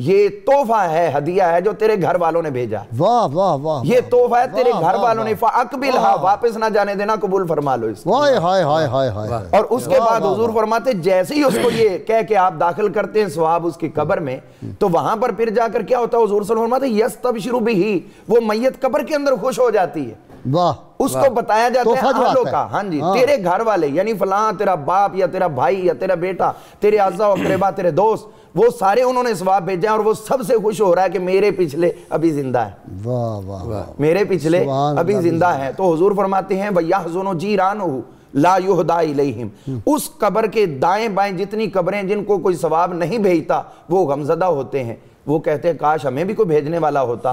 یہ تحفہ ہے، ہدیہ ہے جو تیرے گھر والوں نے بھیجا. واہ واہ واہ، یہ تحفہ ہے تیرے گھر والوں نے. فَأَقْبِلْهَا، واپس نہ جانے دینا، قبول فرما لو اس کو. ہائے ہائے ہائے ہائے ہائے. اور اس کے بعد حضور فرماتے جیسے ہی اس کو یہ کہہ کے آپ داخل کرتے ہیں ثواب اس کی قبر میں، تو وہاں پر پھر جا کر کیا ہوتا ہے؟ حضور صلی اللہ علیہ وسلم فرماتے یستبشر بہ، وہ میت قبر کے اندر خوش ہو جاتی ہے. واہ، اس کو بتایا جاتا ہے اہلوں کا، ہاں جی تیرے گھر والے، یعنی فلاں تیرا باپ یا تیرا بھائی یا تیرا بیٹا، تیرے اعزاء و اقربا، تیرے دوست، وہ سارے انہوں نے ثواب بھیجا ہے، اور وہ سب سے خوش ہو رہا ہے کہ میرے پچھلے ابھی زندہ ہے. واہ واہ، میرے پچھلے ابھی زندہ ہے. تو حضور فرماتے ہیں وَيَحْزُنُ جِيرَانُهُ لا يُهْدَى إِلَيْهِمْ، اس قبر کے دائیں بائیں جتنی قبریں جن کو کوئی ثواب نہیں بھیجتا وہ غمزدہ ہوتے ہیں. وہ کہتے ہیں کاش ہمیں بھی کوئی بھیجنے والا ہوتا،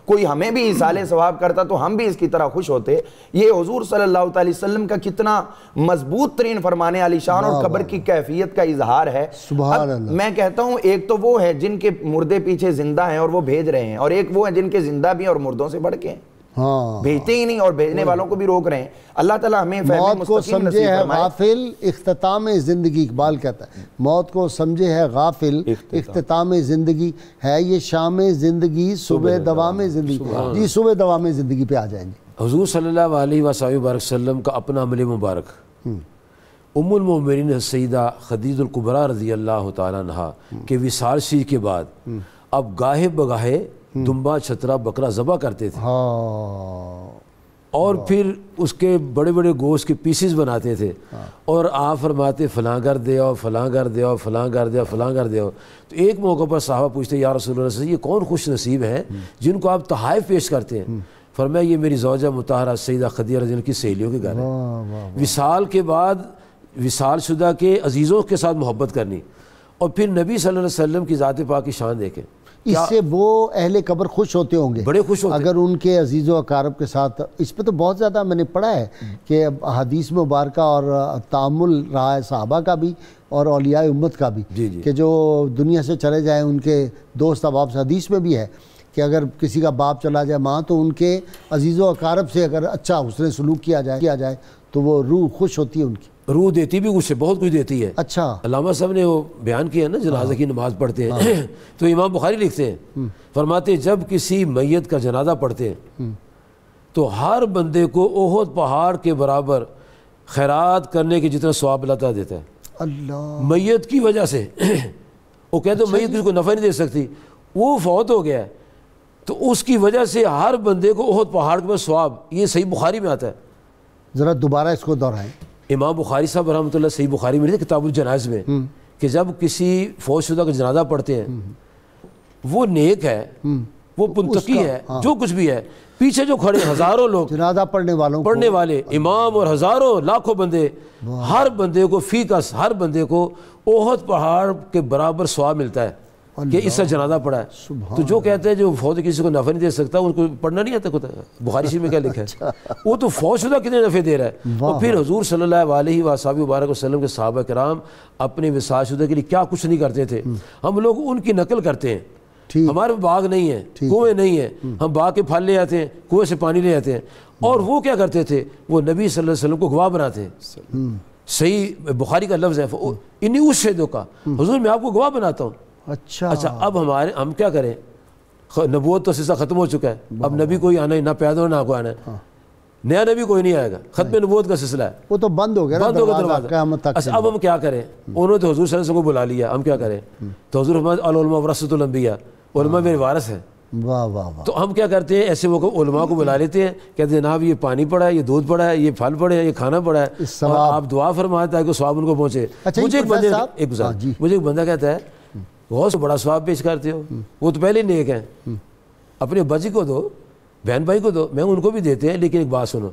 کوئی ہمیں بھی ایصال ثواب کرتا تو ہم بھی اس کی طرح خوش ہوتے. یہ حضور صلی اللہ علیہ وسلم کا کتنا مضبوط ترین فرمانے علی شان اور قبر کی کیفیت کا اظہار ہے. سبحان اللہ. میں کہتا ہوں ایک تو وہ ہے جن کے مردے پیچھے زندہ ہیں اور وہ بھیج رہے ہیں، اور ایک وہ ہیں جن کے زندہ بھی ہیں اور مردوں سے بڑھ کے ہیں، بھیجتے ہی نہیں اور بھیجنے والوں کو بھی روک رہے ہیں. اللہ تعالیٰ ہمیں موت کو سمجھے ہے غافل اختتام زندگی، اقبال کہتا ہے موت کو سمجھے ہے غافل اختتام زندگی، ہے یہ شام زندگی صبح دوام زندگی. جی صبح دوام زندگی پہ آ جائیں گے. حضور صلی اللہ علیہ وسلم کا اپنا عمل مبارک، ام المؤمنین سیدہ خدیجہ الکبریٰ رضی اللہ تعالیٰ عنہا کے وصال شریف کے بعد اب گاہے بگاہے دمبا چھترا بکرا ذبح کرتے تھے، اور پھر اس کے بڑے بڑے گوشت کے پیسز بناتے تھے، اور آپ فرماتے فلاں گھر دے آؤ، فلاں گھر دے آؤ، فلاں گھر دے آؤ، فلاں گھر دے آؤ. تو ایک موقع پر صحابہ پوچھتے یا رسول اللہ صلی اللہ علیہ وسلم یہ کون خوش نصیب ہیں جن کو آپ تحائف پیش کرتے ہیں؟ فرمایا یہ میری زوجہ مطہرہ سیدہ خدیجہ رضی اللہ عنہا کی سہیلیوں کے گھر ہے. وصال کے بعد وصال شدہ کے عزیزوں کے ساتھ محبت کرنی، اور پھر نبی صلی اللہ علیہ وسلم کی ذات پاک کی شان دیکھیں. اس سے وہ اہل قبر خوش ہوتے ہوں گے، بڑے خوش ہوتے اگر ان کے عزیز و اقارب کے ساتھ. اس پہ تو بہت زیادہ میں نے پڑھا ہے کہ حدیث مبارکہ اور تعامل رہا ہے صحابہ کا بھی اور اولیاء امت کا بھی، کہ جو دنیا سے چلے جائیں ان کے دوست احباب سے. حدیث میں بھی ہے کہ اگر کسی کا باپ چلا جائے ماں، تو ان کے عزیز و اقارب سے اگر اچھا حسن سلوک کیا جائے تو وہ روح خوش ہوتی ہے ان کی. روح دیتی بھی کچھ ہے، بہت کچھ دیتی ہے. اچھا علامہ صاحب نے وہ بیان کیا نا جنازہ کی نماز پڑھتے ہیں تو امام بخاری لکھتے ہیں، فرماتے جب کسی میت کا جنازہ پڑھتے ہیں تو ہر بندے کو احد پہاڑ کے برابر خیرات کرنے کے جتنا ثواب اللہ تعالیٰ دیتا ہے. اللہ، میت کی وجہ سے وہ کہتے ہیں میت کسی کو نفع نہیں دے سکتی، وہ فوت ہو گیا ہے تو اس کی وجہ سے ہر بندے کو احد پہاڑ کے ثواب. یہ صحیح بخاری میں آتا ہے. ذرا دوبارہ اس کو دہرائیں. امام بخاری صاحب رحمۃ اللہ صحیح بخاری میں کتاب الجنائز میں کہ جب کسی فوت شدہ کا جنازہ پڑھتے ہیں وہ نیک ہے، وہ منتقی ہے، جو کچھ بھی ہے، پیچھے جو کھڑے ہزاروں لوگ جنازہ پڑھنے والے امام اور ہزاروں لاکھوں بندے، ہر بندے کو فی کس ہر بندے کو احد پہاڑ کے برابر ثواب ملتا ہے کہ اس سے جنازہ پڑھا ہے. تو جو کہتے ہیں جو فوت کسی کو نفع نہیں دے سکتا ان کو پڑھنا نہیں آتا. بخاری شریف میں کیا لکھا ہے؟ وہ تو فوت شدہ کتنے نفع دے رہا ہے. اور پھر حضور صلی اللہ علیہ وآلہ وسلم کے صحابہ کرام اپنے وصال شدہ کے لیے کیا کچھ نہیں کرتے تھے. ہم لوگ ان کی نقل کرتے ہیں. ہمارے باغ نہیں ہے، کنویں نہیں ہے، ہم باغ کے پھل لے آتے ہیں، کنویں سے پانی لے آتے ہیں. اور وہ کیا کرتے تھے؟ وہ نبی صلی اللہ علیہ وسلم کو گواہ بناتے ہیں. صحیح بخاری کا لفظ ہے انہی اس شہدوں کا، حضور میں آپ کو گواہ بناتا ہوں. اچھا اب ہم کیا کریں؟ نبوت تو سلسلہ ختم ہو چکا ہے، اب نبی کوئی آنا ہی نہ پیدا ہو نہ کوئی آنا ہے، نیا نبی کوئی نہیں آئے گا، ختم نبوت کا سلسلہ ہے، وہ تو بند ہو گیا دروازہ. اچھا اب ہم کیا کریں؟ انہوں نے تو حضور صلی اللہ علیہ وسلم کو بلا لیا، ہم کیا کریں؟ تو حضور فرماتے العلماء ورثۃ الانبیاء، علماء میرے وارث ہیں. تو ہم کیا کرتے ہیں؟ ایسے موقع علماء کو بلا لیتے ہیں، کہتے ہیں جناب یہ پانی پڑا ہے، یہ دودھ پڑا ہے، یہ پھل پڑے ہیں، یہ کھانا پڑا ہے، اور آپ دعا فرمائیں تاکہ ثواب ان کو پہنچے. مجھے ایک بندہ کہتا ہے غوث بڑا ثواب پیش کرتے ہو، وہ تو پہلے نیک ہیں، اپنے ابا جی کو دو، بہن بھائی کو دو. میں ان کو بھی دیتے ہیں، لیکن ایک بات سنو،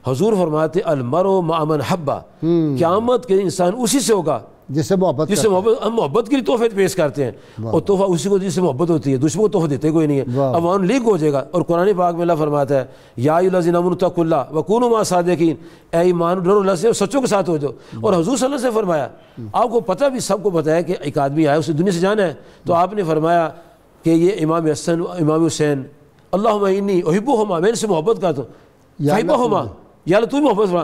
حضور فرماتے المرء مع من حبہ، قیامت کے انسان اسی سے ہوگا جس سے محبت ہم محبت کے لیے تحفے پیش کرتے ہیں، اور تحفہ اسی کو جس سے محبت ہوتی ہے. دشمن کو تحفہ دیتے کوئی نہیں ہے. اب وہاں لیک ہو جائے گا. اور قرآن پاک میں اللہ فرماتا ہے یا ایھا الذین آمنوا اتقوا اللہ وکونوا مع الصادقین، اے ایمان ڈرو اللہ سے اور سچوں کے ساتھ ہو جاؤ. اور حضور صلی اللہ علیہ وسلم سے فرمایا، آپ کو پتہ بھی سب کو پتہ ہے کہ ایک آدمی آیا اسے دنیا سے جانا ہے، تو آپ نے فرمایا کہ یہ امام حسن امام حسین اللہم انی احبہما، میں ان سے محبت کرتا ہوں، فحبہما، یا اللہ تو محبت فرما.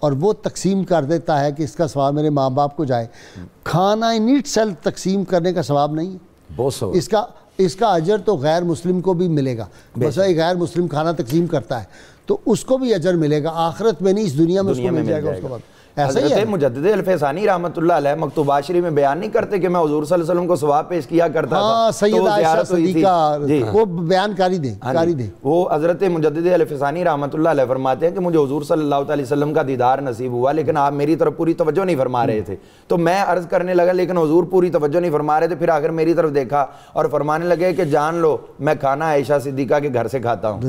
اور وہ تقسیم کر دیتا ہے کہ اس کا ثواب میرے ماں باپ کو جائے، کھانا ان اٹ سیلف تقسیم کرنے کا ثواب نہیں ہے، بہت ثواب، اس کا اجر تو غیر مسلم کو بھی ملے گا. مثلا ایک غیر مسلم کھانا تقسیم کرتا ہے تو اس کو بھی اجر ملے گا، آخرت میں نہیں اس دنیا میں اس کو مل جائے گا اس کے بعد. ایسا ہی ہے. حضرت مجدد الفیسانی رحمۃ اللہ علیہ مکتوبات شریف میں بیان نہیں کرتے کہ میں حضور صلی اللہ علیہ وسلم کو ثواب پیش کیا کرتا تھا. ہاں سیدہ عائشہ صدیقہ وہ بیان کاری دیں. وہ حضرت مجدد الفیسانی رحمۃ اللہ علیہ فرماتے ہیں کہ مجھے حضور صلی اللہ علیہ وسلم کا دیدار نصیب ہوا، لیکن آپ میری طرف پوری توجہ نہیں فرما رہے تھے. تو میں عرض کرنے لگا لیکن حضور پوری توجہ نہیں فرما رہے تھے. پھر آخر میری طرف دیکھا اور فرمانے لگے کہ جان لو میں کھانا عائشہ صدیقہ کے گھر سے کھاتا ہوں.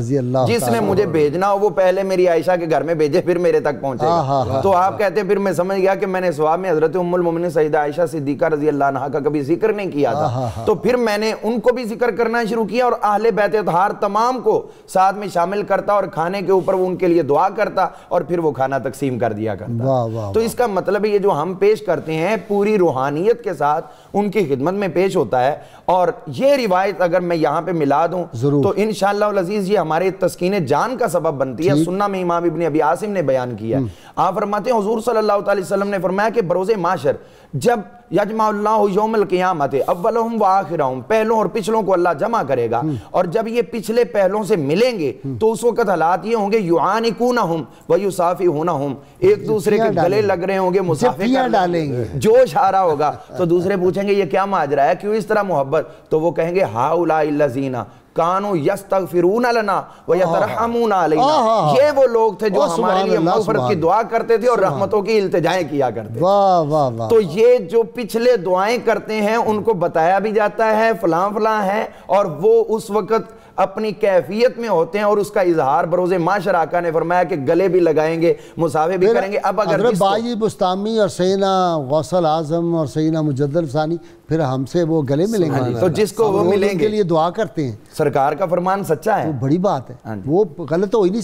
جس نے مجھے بھیجنا ہو وہ پہلے میری عائشہ کے گھر میں بھیجے پھر میرے تک پہنچے گا. تو آپ کہتے ہیں پھر میں سمجھ گیا کہ میں نے ثواب میں حضرت ام المومنین سیدہ عائشہ صدیقہ رضی اللہ عنہا کا کبھی ذکر نہیں کیا تھا. تو پھر میں نے ان کو بھی ذکر کرنا شروع کیا اور اہل بیت اطہار تمام کو ساتھ میں شامل کرتا اور کھانے کے اوپر وہ ان کے لیے دعا کرتا اور پھر وہ کھانا تقسیم کر دیا کرتا. تو اس کا مطلب یہ جو ہم پیش کرتے ہیں پوری روحانیت کے ساتھ ان کی خدمت میں پیش ہوتا ہے. اور یہ روایت اگر میں یہاں پہ ملا دوں تو انشاءاللہ العزیز یہ ہمارے تسکین جان کا سبب بنتی ہے. سنہ میں امام ابن ابی عاصم نے بیان کیا ہے. آپ فرماتے ہیں حضور صلی اللہ علیہ وسلم نے فرمایا کہ بروز معاشر جب یجمع اللہ یوم القیامت اولہم و آخرہم، پہلوں اور پچھلوں کو اللہ جمع کرے گا اور جب یہ پچھلے پہلوں سے ملیں گے تو اس وقت حالات یہ ہوں گے یعانکونہم و یصافحونہم، ایک دوسرے کے گلے لگ رہے ہوں گے، مصافحہ ڈالیں گے، جوش آ رہا ہوگا. تو دوسرے پوچھیں گے یہ کیا ماجرا ہے، کیوں اس طرح محبت؟ تو وہ کہیں گے ہؤلاء الذین کانوا یستغفرون لنا ویترحمون علینا، یہ وہ لوگ تھے جو ہمارے لیے مغفرت کی دعا کرتے تھے اور رحمتوں کی التجائیں کیا کرتے تھے. تو یہ جو پچھلے دعائیں کرتے ہیں ان کو بتایا بھی جاتا ہے فلاں فلاں ہے اور وہ اس وقت اپنی کیفیت میں ہوتے ہیں اور اس کا اظہار بروز معاشر آقا نے فرمایا کہ گلے بھی لگائیں گے، مصافحہ بھی کریں گے. اب اگر بائی بستامی اور سیدنا غوث اعظم اور سیدنا مجدد الفیسانی پھر ہم سے وہ گلے ملیں گے تو جس کو وہ ملیں گے کے لیے دعا کرتے ہیں. سرکار کا فرمان سچا ہے، وہ بڑی بات ہے، وہ غلط ہو ہی نہیں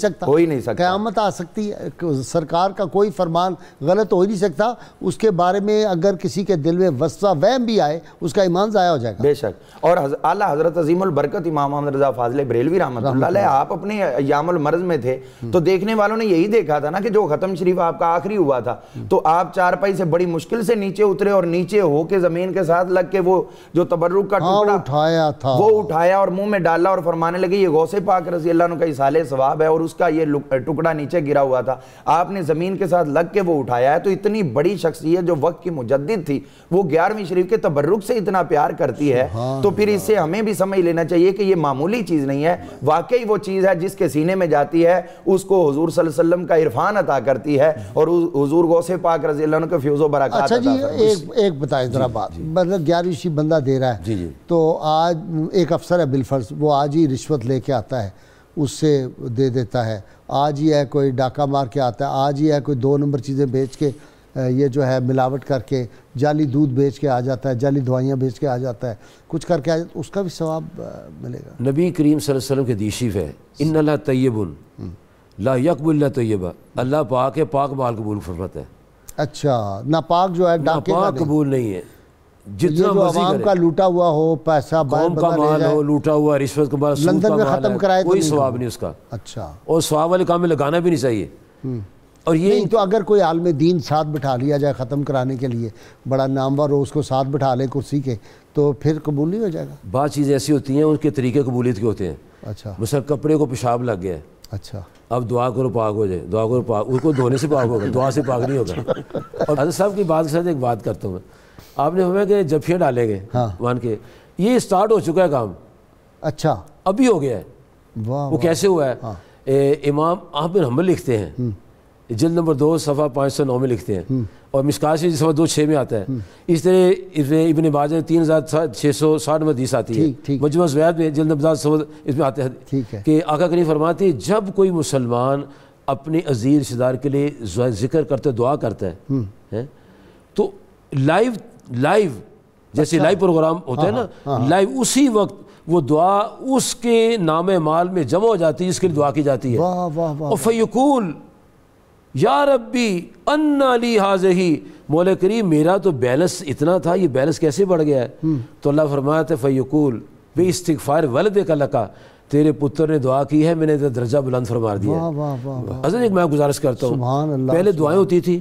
سکتا، قیامت آ سکتی ہے، سرکار کا کوئی فرمان غلط ہو ہی نہیں سکتا. اس کے بارے میں اگر کسی کے دل میں وسوسہ وہم بھی آئے اس کا ایمان ضائع ہو جائے گا. بے شک. اور اعلیٰ حضرت عظیم البرکت امام محمد رضا فاضل بریلوی رحمۃ اللہ علیہ آپ اپنے ایام المرض میں تھے تو دیکھنے والوں نے یہی دیکھا تھا نا کہ جو ختم شریف آپ کا آخری ہوا تھا تو آپ چارپائی سے بڑی مشکل سے نیچے اترے اور نیچے ہو کے زمین کے ساتھ لگ کے وہ جو تبرک کا ٹکڑا اٹھایا تھا وہ اٹھایا اور منہ میں ڈالا اور فرمانے لگے یہ غوث پاک رضی اللہ عنہ کا اصالہ ثواب ہے اور اس کا یہ ٹکڑا نیچے گرا ہوا تھا، آپ نے زمین کے ساتھ لگ کے وہ اٹھایا ہے. تو اتنی بڑی شخصیت جو وقت کی مجدد تھی وہ 11ویں شریف کے تبرک سے اتنا پیار کرتی ہے تو پھر اس سے ہمیں بھی سمجھ لینا چاہیے کہ یہ معمولی چیز نہیں ہے، واقعی وہ چیز ہے جس کے سینے میں جاتی ہے اس کو حضور صلی اللہ علیہ وسلم کا عرفان عطا کرتی ہے اور حضور غوث پاک رضی اللہ عنہ کے فیض و برکات عطا کرتی ہے. اچھا جی ایک بتائیں ذرا بات، مطلب 11ویں شریف بندہ دے رہا ہے تو آج ایک افسر ہے بالفرض وہ آج ہی رشوت لے کے آتا ہے اس سے دے دیتا ہے، آج ہی ہے کوئی ڈاکہ مار کے آتا ہے، آج ہی ہے کوئی 2 نمبر چیزیں بیچ کے یہ جو ہے ملاوٹ کر کے جعلی دودھ بیچ کے آ جاتا ہے، جعلی دوائیاں بیچ کے آ جاتا ہے، کچھ کر کے آ جاتا ہے، اس کا بھی ثواب ملے گا. نبی کریم صلی اللہ علیہ وسلم کے حدیث شریف ہے ان اللہ طیب لا یقبل الا طیبا، اللہ پاک ہے پاک مال قبول فرماتا ہے. اچھا ناپاک جو ہے ڈاکے کا قبول نہیں ہے، جتنا مرضی عوام کا لوٹا ہوا ہو پیسہ قوم کا مال ہو لوٹا ہوا رشوت کا مال لندن میں ختم کرائے کوئی ثواب نہیں اس کا. اچھا اور ثواب والے کام میں لگانا بھی نہیں چاہیے. اور یہ تو اگر کوئی عالم دین ساتھ بٹھا لیا جائے ختم کرانے کے لیے بڑا نامور ہو اس کو ساتھ بٹھا لے کرسی کے تو پھر قبول نہیں ہو جائے گا. بعض چیزیں ایسی ہوتی ہیں ان کے طریقے قبولیت کے ہوتے ہیں. اچھا مثلا کپڑے کو پیشاب لگ گیا ہے، اچھا اب دعا کرو پاک ہو جائے، دعا کرو پاک، اس کو دھونے سے پاک ہوگا، دعا سے پاک نہیں ہوگا. اور حضرت صاحب کی بات کے ساتھ ایک بات کرتا ہوں میں، آپ نے فرمایا کہ جفیاں ڈالیں گے مان کے، یہ سٹارٹ ہو چکا ہے کام. اچھا ابھی ہو گیا ہے. وہ کیسے ہوا ہے؟ امام احمد بن حنبل لکھتے ہیں جلد نمبر 2 صفحہ 509 میں لکھتے ہیں اور مشکات سے صفحہ 206 میں آتا ہے. اس طرح ابن ماجہ 3660 میں حدیث آتی ہے. مجموعہ الزوائد میں جلد نمبر 7 اس میں آتے ہیں کہ آقا کریم فرماتے ہیں جب کوئی مسلمان اپنے عزیز رشتہ دار کے لیے ذکر کرتا ہے دعا کرتا ہے تو لائیو جیسے لائیو پروگرام ہوتا ہے نا، لائیو اسی وقت وہ دعا اس کے نام مال میں جمع ہو جاتی ہے جس کے لیے دعا کی جاتی ہے. اور فیقول یا ربی انا لی ہذہ، مولا کریم میرا تو بیلنس اتنا تھا یہ بیلنس کیسے بڑھ گیا ہے؟ تو اللہ فرماتا ہے فیقول بے استغفار ولدک لک، تیرے پتر نے دعا کی ہے میں نے درجہ بلند فرما دیا واہ واہ واہ واہ، حضرت ایک میں گزارش کرتا سبحان ہوں اللہ، پہلے دعائیں ہوتی تھی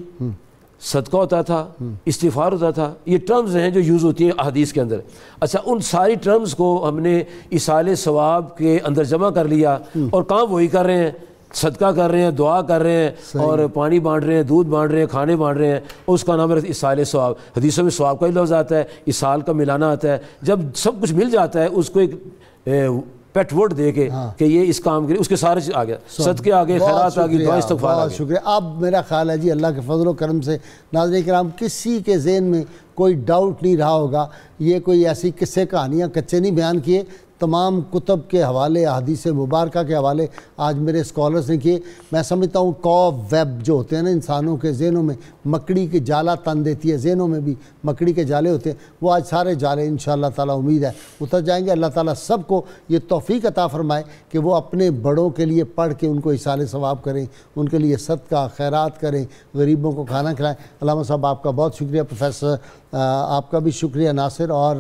صدقہ ہوتا تھا استغفار ہوتا تھا یہ ٹرمز ہیں جو یوز ہوتی ہیں احادیث کے اندر اچھا ان ساری ٹرمز کو ہم نے ایصال ثواب کے اندر جمع کر لیا اور کام وہی کر رہے ہیں صدقہ کر رہے ہیں دعا کر رہے ہیں اور پانی بانٹ رہے ہیں دودھ بانٹ رہے ہیں کھانے بانٹ رہے ہیں اس کا نام ہے ایصال ثواب حدیثوں میں ثواب کا ہی لفظ آتا ہے ایصال کا ملانا آتا ہے جب سب کچھ مل جاتا ہے اس کو ایک پیٹ ورڈ دے کے کہ یہ اس کام کے لیے اس کے سارے آ گیا صدقے آ گئے خیرات آ گئی دعا استغفار آ بہت گئی شکریہ اب میرا خیال ہے جی اللہ کے فضل و کرم سے ناظرین کرام کسی کے ذہن میں کوئی ڈاؤٹ نہیں رہا ہوگا یہ کوئی ایسی قصے کہانیاں کچے نہیں بیان کیے تمام کتب کے حوالے احادیث مبارکہ کے حوالے آج میرے اسکالرز نے کیے میں سمجھتا ہوں کوب ویب جو ہوتے ہیں نا انسانوں کے ذہنوں میں مکڑی کی جالا تن دیتی ہے ذہنوں میں بھی مکڑی کے جالے ہوتے ہیں وہ آج سارے جالے انشاءاللہ تعالیٰ امید ہے اتر جائیں گے اللہ تعالیٰ سب کو یہ توفیق عطا فرمائے کہ وہ اپنے بڑوں کے لیے پڑھ کے ان کو ایصال ثواب کریں ان کے لیے صدقہ خیرات کریں غریبوں کو کھانا کھلائیں علامہ صاحب آپ کا بہت شکریہ پروفیسر آپ کا بھی شکریہ ناصر اور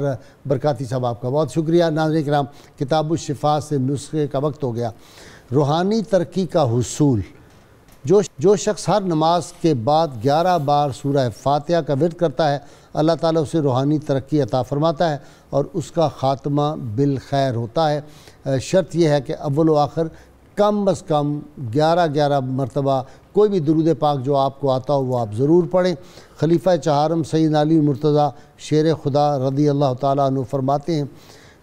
برکاتی صاحب آپ کا بہت شکریہ ناظرین کرام کتاب الشفا سے نسخے کا وقت ہو گیا روحانی ترقی کا حصول جو شخص ہر نماز کے بعد 11 بار سورہ فاتحہ کا ورد کرتا ہے اللہ تعالیٰ اسے روحانی ترقی عطا فرماتا ہے اور اس کا خاتمہ بالخیر ہوتا ہے شرط یہ ہے کہ اول و آخر کم از کم 11 مرتبہ کوئی بھی درود پاک جو آپ کو آتا ہو وہ آپ ضرور پڑھیں خلیفہ چہارم سیدنا علی مرتضیٰ شیر خدا رضی اللہ تعالیٰ عنہ فرماتے ہیں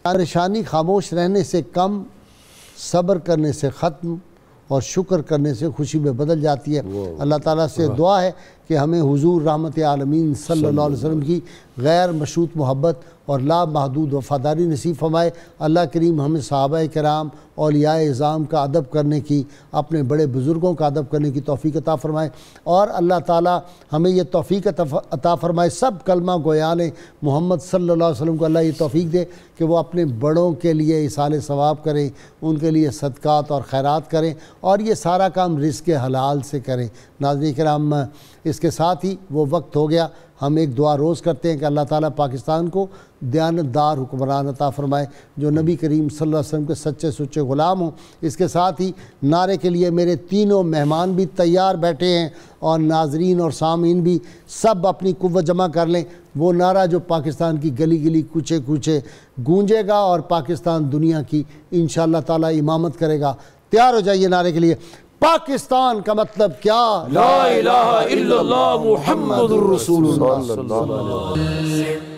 پریشانی خاموش رہنے سے کم صبر کرنے سے ختم اور شکر کرنے سے خوشی میں بدل جاتی ہے اللہ تعالیٰ سے دعا ہے کہ ہمیں حضور رحمت عالمین صلی اللہ علیہ وسلم کی غیر مشروط محبت اور لا محدود وفاداری نصیب فرمائے اللہ کریم ہمیں صحابہ کرام اولیاء اعظام کا ادب کرنے کی اپنے بڑے بزرگوں کا ادب کرنے کی توفیق عطا فرمائے اور اللہ تعالیٰ ہمیں یہ توفیق عطا فرمائے سب کلمہ گویان محمد صلی اللہ علیہ وسلم کو اللہ یہ توفیق دے کہ وہ اپنے بڑوں کے لیے ایصال ثواب کریں ان کے لیے صدقات اور خیرات کریں اور یہ سارا کام رزق حلال سے کریں ناظرین کرام اس کے ساتھ ہی وہ وقت ہو گیا ہم ایک دعا روز کرتے ہیں کہ اللہ تعالیٰ پاکستان کو دیانتدار حکمران عطا فرمائے جو نبی کریم صلی اللہ علیہ وسلم کے سچے سچے غلام ہوں اس کے ساتھ ہی نعرے کے لیے میرے تینوں مہمان بھی تیار بیٹھے ہیں اور ناظرین اور سامعین بھی سب اپنی قوت جمع کر لیں وہ نعرہ جو پاکستان کی گلی گلی کوچے کوچے گونجے گا اور پاکستان دنیا کی انشاءاللہ تعالیٰ امامت کرے گا تیار ہو جائیے نعرے کے لیے پاکستان کا مطلب کیا لا الہ الا اللہ محمد الرسول اللہ صلی اللہ علیہ وسلم